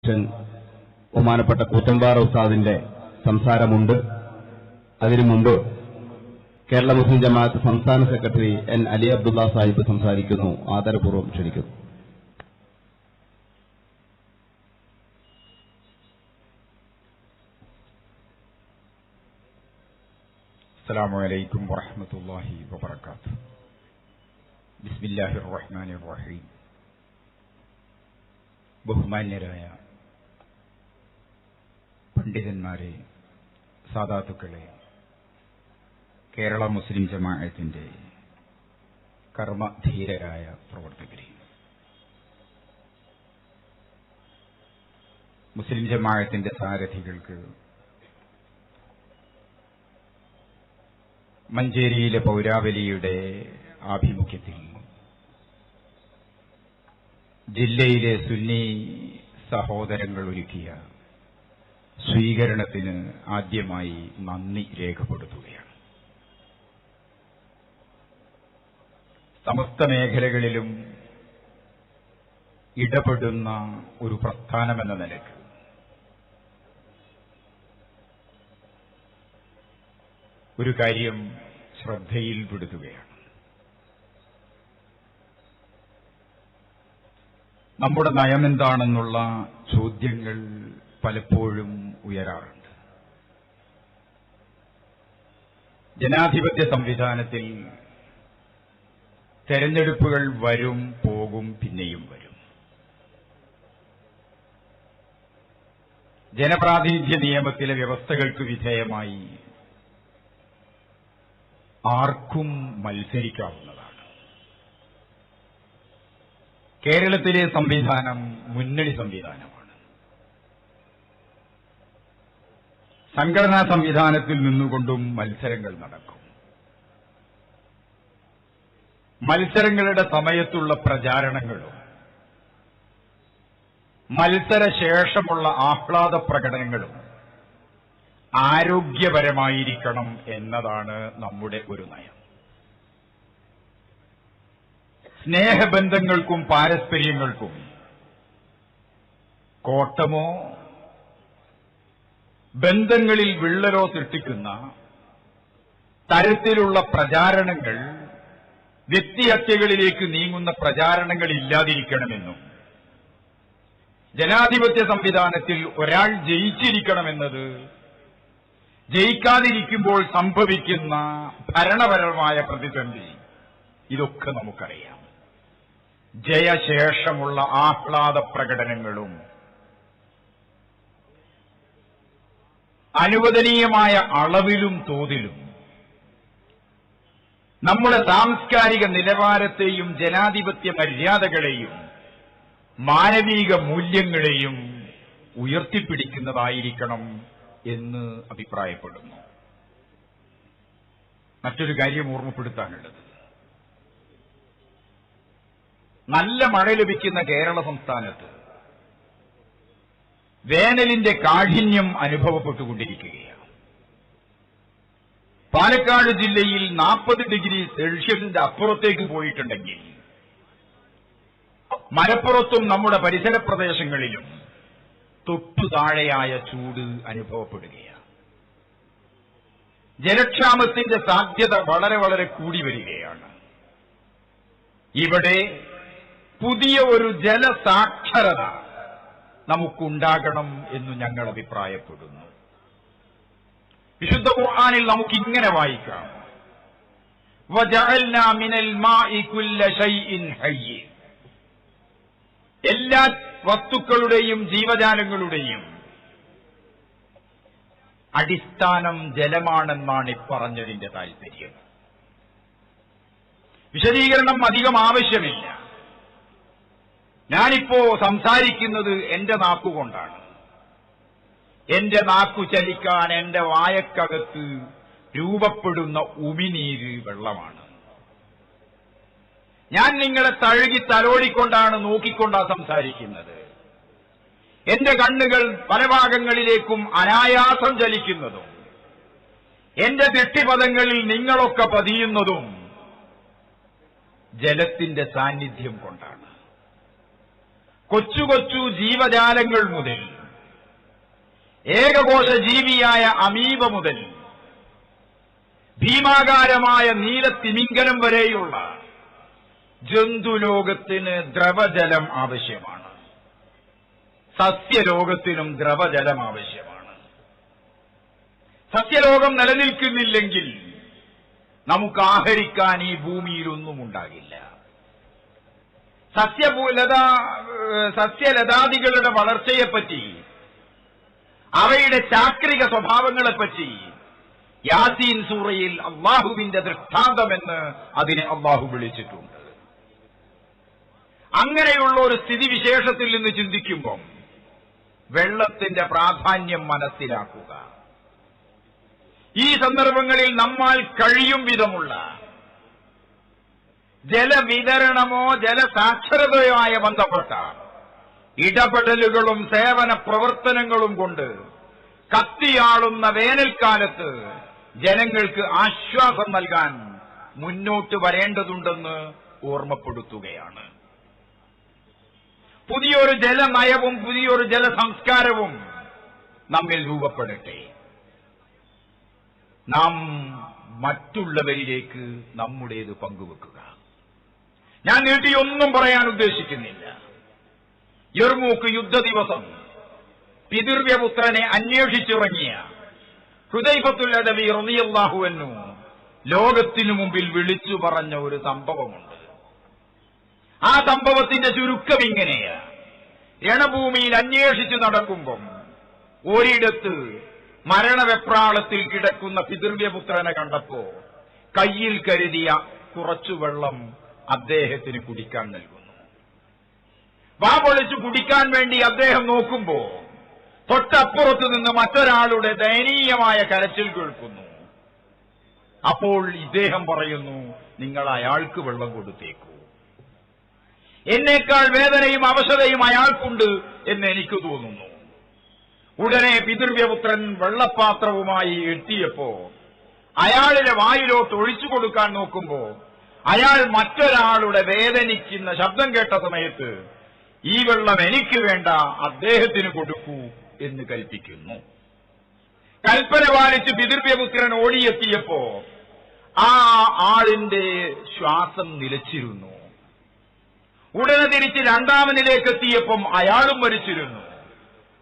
അധ്യക്ഷൻ ബഹുമാനപ്പെട്ട കൂറ്റമ്പാറ ഉസ്താദിന്റെ സംസാരമുണ്ട്. അതിനു മുമ്പ് കേരള മുസ്ലിം ജമാഅത്ത് സംസ്ഥാന സെക്രട്ടറി എൻ അലി അബ്ദുള്ള സാഹിബ് സംസാരിക്കുന്നു. ആദരപൂർവ്വം ക്ഷണിക്കുന്നു. അസ്സലാമു അലൈക്കും വറഹ്മത്തുള്ളാഹി വബറകാതുഹു. ബിസ്മില്ലാഹിർ റഹ്മാനിർ റഹീം. ബഹുമാന്യരായ പണ്ഡിതന്മാരെ, സാദാത്തുക്കളെ, കേരള മുസ്ലിം ജമാഅത്തിന്റെ കർമ്മധീരരായ പ്രവർത്തകരെ, മുസ്ലിം ജമാഅത്തിന്റെ സാരഥികൾക്ക്, മഞ്ചേരിയിലെ പൗരാവലിയുടെ ആഭിമുഖ്യത്തിൽ ജില്ലയിലെ സുന്നി സഹോദരങ്ങൾ ഒരുക്കിയ സ്വീകരണത്തിന് ആദ്യമായി നന്ദി രേഖപ്പെടുത്തുകയാണ്. സമസ്ത മേഖലകളിലും ഇടപെടുന്ന ഒരു പ്രസ്ഥാനമെന്ന നിലയ്ക്ക് ഒരു കാര്യം ശ്രദ്ധയിൽപ്പെടുത്തുകയാണ്. നമ്മുടെ നയമെന്താണെന്നുള്ള ചോദ്യങ്ങൾ പലപ്പോഴും ഉയരാറുണ്ട്. ജനാധിപത്യ സംവിധാനത്തിൽ തെരഞ്ഞെടുപ്പുകൾ വരും, പോകും, പിന്നെയും വരും. ജനപ്രാതിനിധ്യ നിയമത്തിലെ വ്യവസ്ഥകൾക്ക് വിധേയമായി ആർക്കും മത്സരിക്കാവുന്നതാണ്. കേരളത്തിലെ സംവിധാനം മുന്നണി സംവിധാനമാണ്. സംഘടനാ സംവിധാനത്തിൽ നിന്നുകൊണ്ടും മത്സരങ്ങൾ നടക്കും. മത്സരങ്ങളുടെ സമയത്തുള്ള പ്രചാരണങ്ങളും മത്സരശേഷമുള്ള ആഹ്ലാദ പ്രകടനങ്ങളും ആരോഗ്യപരമായിരിക്കണം എന്നതാണ് നമ്മുടെ ഒരു നയം. സ്നേഹബന്ധങ്ങൾക്കും പാരസ്പര്യങ്ങൾക്കും കോട്ടമോ ബന്ധങ്ങളിൽ വിള്ളലോ സൃഷ്ടിക്കുന്ന തരത്തിലുള്ള പ്രചാരണങ്ങൾ, വ്യക്തിഹത്യകളിലേക്ക് നീങ്ങുന്ന പ്രചാരണങ്ങൾ ഇല്ലാതിരിക്കണമെന്നും ജനാധിപത്യ സംവിധാനത്തിൽ ഒരാൾ ജയിച്ചിരിക്കണമെന്നത് ജയിക്കാതിരിക്കുമ്പോൾ സംഭവിക്കുന്ന ഭരണപരമായ പ്രതിസന്ധി, ഇതൊക്കെ നമുക്കറിയാം. ജയശേഷമുള്ള ആഹ്ലാദ പ്രകടനങ്ങളും അനുവദനീയമായ അളവിലും തോതിലും നമ്മുടെ സാംസ്കാരിക നിലവാരത്തെയും ജനാധിപത്യ മര്യാദകളെയും മാനവിക മൂല്യങ്ങളെയും ഉയർത്തിപ്പിടിക്കുന്നതായിരിക്കണം എന്ന് അഭിപ്രായപ്പെടുന്നു. മറ്റൊരു കാര്യം ഓർമ്മപ്പെടുത്താനുള്ളത്, നല്ല മഴ ലഭിക്കുന്ന കേരള സംസ്ഥാനത്ത് വേനലിന്റെ കാഠിന്യം അനുഭവപ്പെട്ടുകൊണ്ടിരിക്കുകയാണ്. പാലക്കാട് ജില്ലയിൽ 40 ഡിഗ്രി സെൽഷ്യസിന്റെ അപ്പുറത്തേക്ക് പോയിട്ടുണ്ടെങ്കിൽ മലപ്പുറത്തും നമ്മുടെ പരിസര പ്രദേശങ്ങളിലും തൊട്ടു താഴെയായ ചൂട് അനുഭവപ്പെടുകയാണ്. ജലക്ഷാമത്തിന്റെ സാധ്യത വളരെ വളരെ കൂടി വരികയാണ്. ഇവിടെ പുതിയ ഒരു ജലസാക്ഷരത നമുക്കുണ്ടാകണം എന്ന് ഞങ്ങൾ അഭിപ്രായപ്പെടുന്നു. വിശുദ്ധ ഖുർആനിൽ നമുക്കിങ്ങനെ വായിക്കാം, വജഅൽനാ മിനൽ മാഇ കുല്ല ശൈഇൻ ഹയ്യ്. എല്ലാ വസ്തുക്കളുടെയും ജീവജാലങ്ങളുടെയും അടിസ്ഥാനം ജലമാണെന്നാണ് പറഞ്ഞതിന്റെ താല്പര്യം. വിശദീകരണം അധികം ആവശ്യമില്ല. ഞാനിപ്പോ സംസാരിക്കുന്നത് എന്റെ നാക്കുകൊണ്ടാണ്. എന്റെ നാക്കു ചലിക്കാൻ എന്റെ വായക്കകത്ത് രൂപപ്പെടുന്ന ഉമിനീര് വെള്ളമാണ്. ഞാൻ നിങ്ങളെ തഴുകി തലോടിക്കൊണ്ടാണ്, നോക്കിക്കൊണ്ടാണ് സംസാരിക്കുന്നത്. എന്റെ കണ്ണുകൾ പല ഭാഗങ്ങളിലേക്കും അനായാസം ചലിക്കുന്നതും എന്റെ ദൃഷ്ടിപഥങ്ങളിൽ നിങ്ങളൊക്കെ പതിയുന്നതും ജലത്തിന്റെ സാന്നിധ്യം കൊണ്ടാണ്. കൊച്ചു കൊച്ചു ജീവജാലങ്ങൾ മുതൽ ഏകകോശ ജീവിയായ അമീബ മുതൽ ഭീമാകാരമായ നീലത്തിമിംഗലം വരെയുള്ള ജന്തുലോകത്തിന് ദ്രവജലം ആവശ്യമാണ്. സസ്യലോകത്തിനും ദ്രവജലം ആവശ്യമാണ്. സസ്യലോകം നിലനിൽക്കുന്നില്ലെങ്കിൽ നമുക്ക് ആഹരിക്കാൻ ഈ ഭൂമിയിലൊന്നും ഉണ്ടാകില്ല. സസ്യലതാദികളുടെ വളർച്ചയെപ്പറ്റി, അവയുടെ ചാക്രിക സ്വഭാവങ്ങളെപ്പറ്റി യാസീൻ സൂറയിൽ അള്ളാഹുവിന്റെ ദൃഷ്ടാന്തമെന്ന് അതിനെ അള്ളാഹു വിളിച്ചിട്ടുണ്ട്. അങ്ങനെയുള്ള ഒരു സ്ഥിതിവിശേഷത്തിൽ നിന്ന് ചിന്തിക്കുമ്പോൾ വെള്ളത്തിന്റെ പ്രാധാന്യം മനസ്സിലാക്കുക. ഈ സന്ദർഭങ്ങളിൽ നമ്മാൽ കഴിയും വിധമുള്ള ജലവിതരണമോ ജലസാക്ഷരതയുമായി ബന്ധപ്പെട്ട ഇടപെടലുകളും സേവന പ്രവർത്തനങ്ങളും കൊണ്ട് കത്തിയാളുന്ന വേനൽക്കാലത്ത് ജനങ്ങൾക്ക് ആശ്വാസം നൽകാൻ മുന്നോട്ട് വരേണ്ടതുണ്ടെന്ന് ഓർമ്മപ്പെടുത്തുകയാണ്. പുതിയൊരു ജലനയവും പുതിയൊരു ജലസംസ്കാരവും നമ്മിൽ രൂപപ്പെടട്ടെ. നാം മറ്റുള്ളവരിലേക്ക് നമ്മുടേത് പങ്കുവെക്കുക. ഞാൻ നീട്ടിയൊന്നും പറയാൻ ഉദ്ദേശിക്കുന്നില്ല. യർമൂക്ക് യുദ്ധ ദിവസം പിതൃവ്യപുത്രനെ അന്വേഷിച്ചിറങ്ങിയ ഹുദൈഫത്തുൽ അദവി റളിയല്ലാഹു അൻഹു ലോകത്തിനു മുമ്പിൽ വിളിച്ചു പറഞ്ഞ ഒരു സംഭവമുണ്ട്. ആ സംഭവത്തിന്റെ ചുരുക്കം ഇങ്ങനെയാ. രണഭൂമിയിൽ അന്വേഷിച്ചു നടക്കുമ്പം ഒരിടത്ത് മരണവെപ്രാളത്തിൽ കിടക്കുന്ന പിതൃവ്യപുത്രനെ കണ്ടപ്പോ കയ്യിൽ കരുതിയ കുറച്ചു വെള്ളം അദ്ദേഹത്തിന് കുടിക്കാൻ നൽകുന്നു. വാ പൊളിച്ചു കുടിക്കാൻ വേണ്ടി അദ്ദേഹം നോക്കുമ്പോ തൊട്ടപ്പുറത്ത് നിന്ന് മറ്റൊരാളുടെ ദയനീയമായ കരച്ചിൽ കേൾക്കുന്നു. അപ്പോൾ ഇദ്ദേഹം പറയുന്നു, നിങ്ങൾ അയാൾക്ക് വെള്ളം കൊടുത്തേക്കൂ. എന്നേക്കാൾ വേദനയും അവശതയും അയാൾക്കുണ്ട് എന്ന് എനിക്ക് തോന്നുന്നു. ഉടനെ പിതൃവ്യപുത്രൻ വെള്ളപ്പാത്രവുമായി എത്തിയപ്പോ അയാളുടെ വായിലോട്ട് ഒഴിച്ചു കൊടുക്കാൻ നോക്കുമ്പോ അയാൾ മറ്റൊരാളുടെ വേദനിക്കുന്ന ശബ്ദം കേട്ട സമയത്ത് ഈ വെള്ളം എനിക്ക് വേണ്ട, അദ്ദേഹത്തിന് കൊടുക്കൂ എന്ന് കൽപ്പിക്കുന്നു. കൽപ്പന പാലിച്ച് പിതൃവ്യപുത്രൻ ഓടിയെത്തിയപ്പോ ആ ആളിന്റെ ശ്വാസം നിലച്ചിരുന്നു. ഉടനെ തിരിച്ച് രണ്ടാമനിലേക്ക് എത്തിയപ്പം അയാളും മരിച്ചിരുന്നു.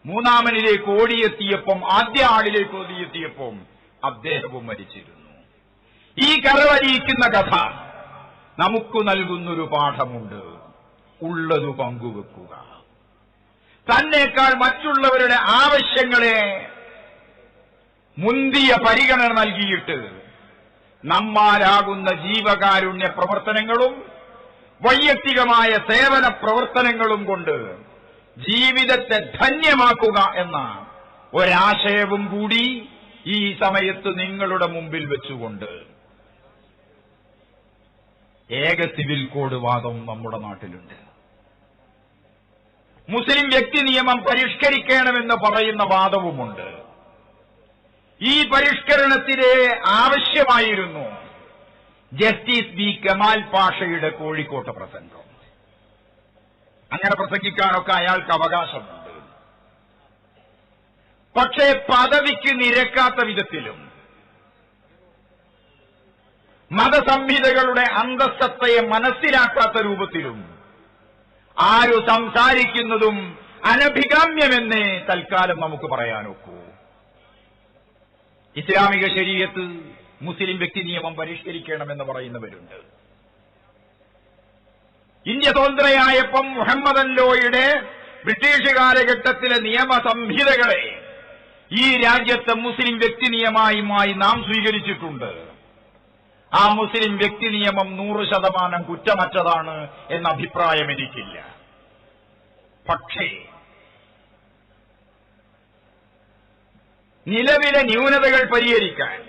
മൂന്നാമനിലേക്ക് ഓടിയെത്തിയപ്പം ആദ്യ ആളിലേക്ക് ഓടിയെത്തിയപ്പം അദ്ദേഹവും മരിച്ചിരുന്നു. ഈ കരവലിയിക്കുന്ന കഥ നമുക്ക് നൽകുന്നൊരു പാഠമുണ്ട്. ഉള്ളതു പങ്കുവെക്കുക. തന്നേക്കാൾ മറ്റുള്ളവരുടെ ആവശ്യങ്ങളെ മുന്തിയ പരിഗണന നൽകിയിട്ട് നമ്മാലാകുന്ന ജീവകാരുണ്യ പ്രവർത്തനങ്ങളും വൈയക്തികമായ സേവന പ്രവർത്തനങ്ങളും കൊണ്ട് ജീവിതത്തെ ധന്യമാക്കുക എന്ന ഒരാശയവും കൂടി ഈ സമയത്ത് നിങ്ങളുടെ മുമ്പിൽ വെച്ചുകൊണ്ട് ഏക സിവിൽ കോഡ് വാദം നമ്മുടെ നാട്ടിലുണ്ട്. മുസ്ലിം വ്യക്തി നിയമം പരിഷ്കരിക്കണമെന്ന് പറയുന്ന വാദവുമുണ്ട്. ഈ പരിഷ്കരണത്തിന് ആവശ്യമായിരുന്നു ജസ്റ്റിസ് ബി കമാൽ പാഷയുടെ കോഴിക്കോട്ടെ പ്രസംഗം. അങ്ങനെ പ്രസംഗിക്കാനൊക്കെ അയാൾക്ക് അവകാശമുണ്ട്. പക്ഷേ പദവിക്ക് നിരക്കാത്ത വിധത്തിലും മതസംഹിതകളുടെ അന്തസ്സത്തയെ മനസ്സിലാക്കാത്ത രൂപത്തിലും ആരു സംസാരിക്കുന്നതും അനഭികാമ്യമെന്നേ തൽക്കാലം നമുക്ക് പറയാനൊക്കൂ. ഇസ്ലാമിക ശരീഅത്ത് മുസ്ലിം വ്യക്തി നിയമം പരിഷ്കരിക്കണമെന്ന് പറയുന്നവരുണ്ട്. ഇന്ത്യ സ്വതന്ത്രയായപ്പം മുഹമ്മദൻ ലോയുടെ ബ്രിട്ടീഷ് കാലഘട്ടത്തിലെ നിയമസംഹിതകളെ ഈ രാജ്യത്തെ മുസ്ലിം വ്യക്തി നിയമമായി നാം സ്വീകരിച്ചിട്ടുണ്ട്. ആ മുസ്ലിം വ്യക്തി നിയമം 100% കുറ്റമറ്റതാണ് എന്ന അഭിപ്രായം എനിക്കില്ല. പക്ഷേ നിലവിലെ ന്യൂനതകൾ പരിഹരിക്കാൻ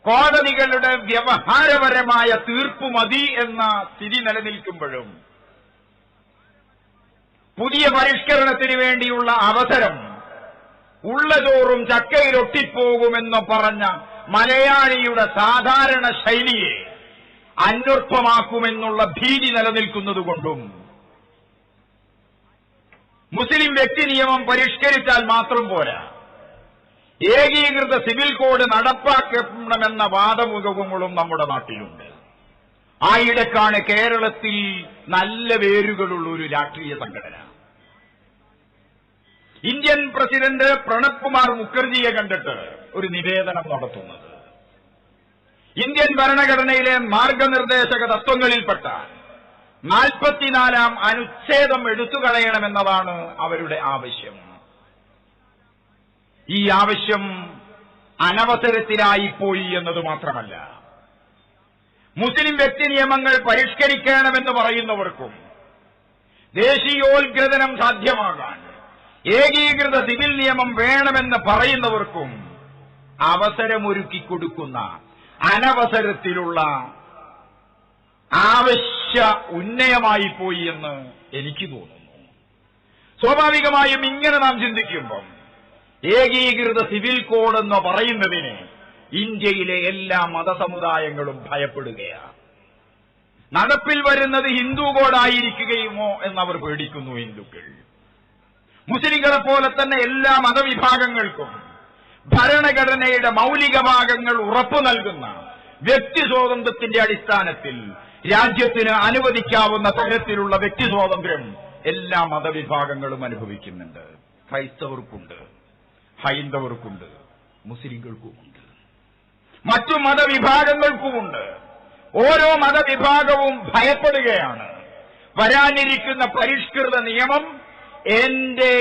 കോടതികളുടെ വ്യവഹാരപരമായ തീർപ്പ് മതി എന്ന സ്ഥിതി നിലനിൽക്കുമ്പോഴും പുതിയ പരിഷ്കരണത്തിന് വേണ്ടിയുള്ള അവസരം ഉള്ളതോറും ചക്കയിലൊട്ടിപ്പോകുമെന്ന് പറഞ്ഞ മലയാളിയുടെ സാധാരണ ശൈലിയെ അന്വർത്ഥമാക്കുമെന്നുള്ള ഭീതി നിലനിൽക്കുന്നതുകൊണ്ടും മുസ്ലിം വ്യക്തി നിയമം പരിഷ്കരിച്ചാൽ മാത്രം പോരാ, ഏകീകൃത സിവിൽ കോഡ് നടപ്പാക്കണമെന്ന വാദമുഖങ്ങളും നമ്മുടെ നാട്ടിലുണ്ട്. ആയിടക്കാണ് കേരളത്തിൽ നല്ല വേരുകളുള്ള ഒരു രാഷ്ട്രീയ സംഘടന ഇന്ത്യൻ പ്രസിഡന്റ് പ്രണബ് കുമാർ മുഖർജിയെ കണ്ടിട്ട് ഒരു നിവേദനം നടത്തുന്നത്. ഇന്ത്യൻ ഭരണഘടനയിലെ മാർഗനിർദ്ദേശക തത്വങ്ങളിൽപ്പെട്ട 44-ാം അനുച്ഛേദം എടുത്തുകളയണമെന്നതാണ് അവരുടെ ആവശ്യം. ഈ ആവശ്യം അനവസരത്തിലായിപ്പോയി എന്നത് മാത്രമല്ല, മുസ്ലിം വ്യക്തി നിയമങ്ങൾ പരിഷ്കരിക്കണമെന്ന് പറയുന്നവർക്കും ദേശീയോത്ഗ്രഥനം സാധ്യമാകാൻ ഏകീകൃത സിവിൽ നിയമം വേണമെന്ന് പറയുന്നവർക്കും അവസരമൊരുക്കി കൊടുക്കുന്ന അനവസരത്തിലുള്ള ആവശ്യ ഉന്നയമായി പോയി എന്ന് എനിക്ക് തോന്നുന്നു. സ്വാഭാവികമായും ഇങ്ങനെ നാം ചിന്തിക്കുമ്പം ഏകീകൃത സിവിൽ കോഡ് എന്ന് പറയുന്നതിന് ഇന്ത്യയിലെ എല്ലാ മതസമുദായങ്ങളും ഭയപ്പെടുകയാണ്. നടപ്പിൽ വരുന്നത് ഹിന്ദു കോഡായിരിക്കുകയുമോ എന്നവർ പേടിക്കുന്നു. ഹിന്ദുക്കൾ മുസ്ലിങ്ങളെ പോലെ തന്നെ എല്ലാ മതവിഭാഗങ്ങൾക്കും ഭരണഘടനയുടെ മൗലിക ഭാഗങ്ങൾ ഉറപ്പു നൽകുന്ന വ്യക്തി സ്വാതന്ത്ര്യത്തിന്റെ അടിസ്ഥാനത്തിൽ രാജ്യത്തിന് അനുവദിക്കാവുന്ന തരത്തിലുള്ള വ്യക്തി സ്വാതന്ത്ര്യം എല്ലാ മതവിഭാഗങ്ങളും അനുഭവിക്കുന്നുണ്ട്. ക്രൈസ്തവർക്കുണ്ട്, ഹൈന്ദവർക്കുണ്ട്, മുസ്ലിങ്ങൾക്കുമുണ്ട്, മറ്റു മതവിഭാഗങ്ങൾക്കുമുണ്ട്. ഓരോ മതവിഭാഗവും ഭയപ്പെടുകയാണ് വരാനിരിക്കുന്ന പരിഷ്കൃത നിയമം എന്റെ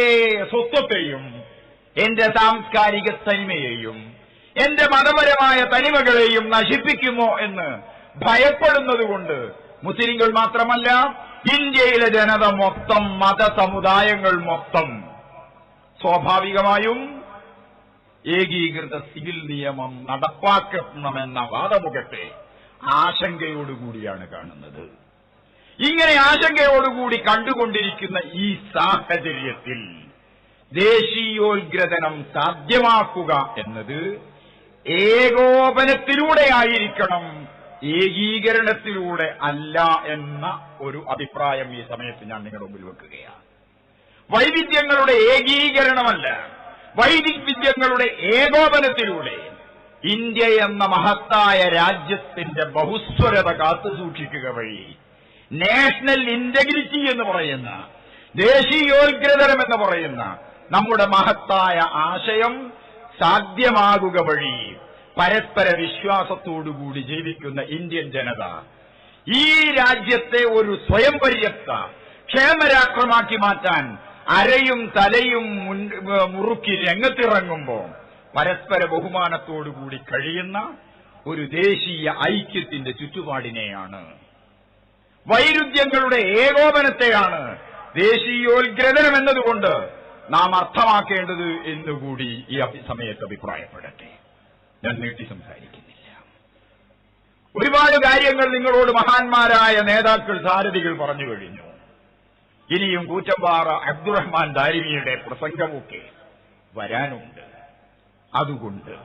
സ്വത്വത്തെയും എന്റെ സാംസ്കാരിക തനിമയെയും എന്റെ മതപരമായ തനിമകളെയും നശിപ്പിക്കുമോ എന്ന് ഭയപ്പെടുന്നതുകൊണ്ട് മുസ്ലിങ്ങൾ മാത്രമല്ല, ഇന്ത്യയിലെ ജനത മൊത്തം, മതസമുദായങ്ങൾ മൊത്തം സ്വാഭാവികമായും ഏകീകൃത സിവിൽ നിയമം നടപ്പാക്കണമെന്ന വാദമുഖത്തെ ആശങ്കയോടുകൂടിയാണ് കാണുന്നത്. ഇങ്ങനെ ആശങ്കയോടുകൂടി കണ്ടുകൊണ്ടിരിക്കുന്ന ഈ സാഹചര്യത്തിൽ ദേശീയോത്ഗ്രഥനം സാധ്യമാക്കുക എന്നത് ഏകോപനത്തിലൂടെയായിരിക്കണം, ഏകീകരണത്തിലൂടെ അല്ല എന്ന ഒരു അഭിപ്രായം ഈ സമയത്ത് ഞാൻ നിങ്ങളുടെ മുമ്പിൽ വെക്കുകയാണ്. വൈവിധ്യങ്ങളുടെ ഏകീകരണമല്ല, വൈവിധ്യങ്ങളുടെ ഏകോപനത്തിലൂടെ ഇന്ത്യ എന്ന മഹത്തായ രാജ്യത്തിന്റെ ബഹുസ്വരത കാത്തുസൂക്ഷിക്കുക വഴി നാഷണൽ ഇന്റഗ്രിറ്റി എന്ന് പറയുന്ന, ദേശീയോത്ഗ്രഥനം എന്ന് പറയുന്ന നമ്മുടെ മഹത്തായ ആശയം സാധ്യമാകുക വഴി പരസ്പര വിശ്വാസത്തോടുകൂടി ജീവിക്കുന്ന ഇന്ത്യൻ ജനത ഈ രാജ്യത്തെ ഒരു സ്വയം പര്യാപ്ത ക്ഷേമരാഷ്ട്രമാക്കി മാറ്റാൻ അരയും തലയും മുറുക്കി രംഗത്തിറങ്ങുമ്പോൾ പരസ്പര ബഹുമാനത്തോടുകൂടി കഴിയുന്ന ഒരു ദേശീയ ഐക്യത്തിന്റെ ചുറ്റുപാടിനെയാണ്, വൈരുദ്ധ്യങ്ങളുടെ ഏകോപനത്തെയാണ് ദേശീയോത്ഗ്രഥനം എന്നതുകൊണ്ട് നാം അർത്ഥമാക്കേണ്ടത് എന്നുകൂടി ഈ സമയത്ത് അഭിപ്രായപ്പെടട്ടെ. ഞാൻ നീട്ടി സംസാരിക്കുന്നില്ല. ഒരുപാട് കാര്യങ്ങൾ നിങ്ങളോട് മഹാന്മാരായ നേതാക്കൾ, സാരഥികൾ പറഞ്ഞു കഴിഞ്ഞു. ഇനിയും കൂറ്റമ്പാറ അബ്ദുറഹ്മാൻ ദാരിമിയുടെ പ്രസംഗമൊക്കെ വരാനുണ്ട്. അതുകൊണ്ട്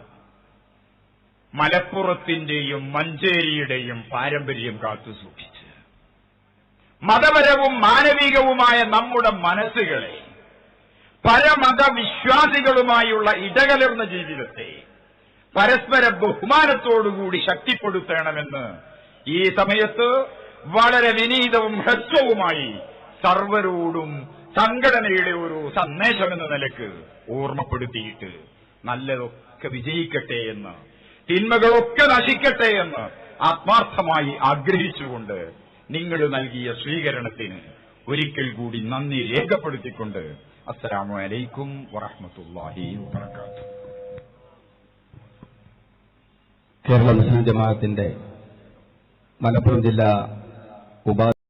മലപ്പുറത്തിന്റെയും മഞ്ചേരിയുടെയും പാരമ്പര്യം കാത്തുസൂക്ഷിച്ച് മതപരവും മാനവികവുമായ നമ്മുടെ മനസ്സുകളെ പരമത വിശ്വാസികളുമായുള്ള ഇടകലർന്ന ജീവിതത്തെ പരസ്പര ബഹുമാനത്തോടുകൂടി ശക്തിപ്പെടുത്തണമെന്ന് ഈ സമയത്ത് വളരെ വിനീതവും ഹ്രസ്വവുമായി സർവരോടും സംഘടനയുടെ ഒരു സന്ദേശമെന്ന നിലക്ക് ഓർമ്മപ്പെടുത്തിയിട്ട് നല്ലതൊക്കെ വിജയിക്കട്ടെ എന്ന്, തിന്മകളൊക്കെ നശിക്കട്ടെ എന്ന് ആത്മാർത്ഥമായി ആഗ്രഹിച്ചുകൊണ്ട് നിങ്ങൾ നൽകിയ സ്വീകരണത്തിന് ഒരിക്കൽ കൂടി നന്ദി രേഖപ്പെടുത്തിക്കൊണ്ട് അസ്സലാമു അലൈക്കും വറഹ്മത്തുള്ളാഹി വബറകാതുഹു. കേരള മുസ്ലിം ജമാഅത്തിന്റെ മലപ്പുറം ജില്ലാ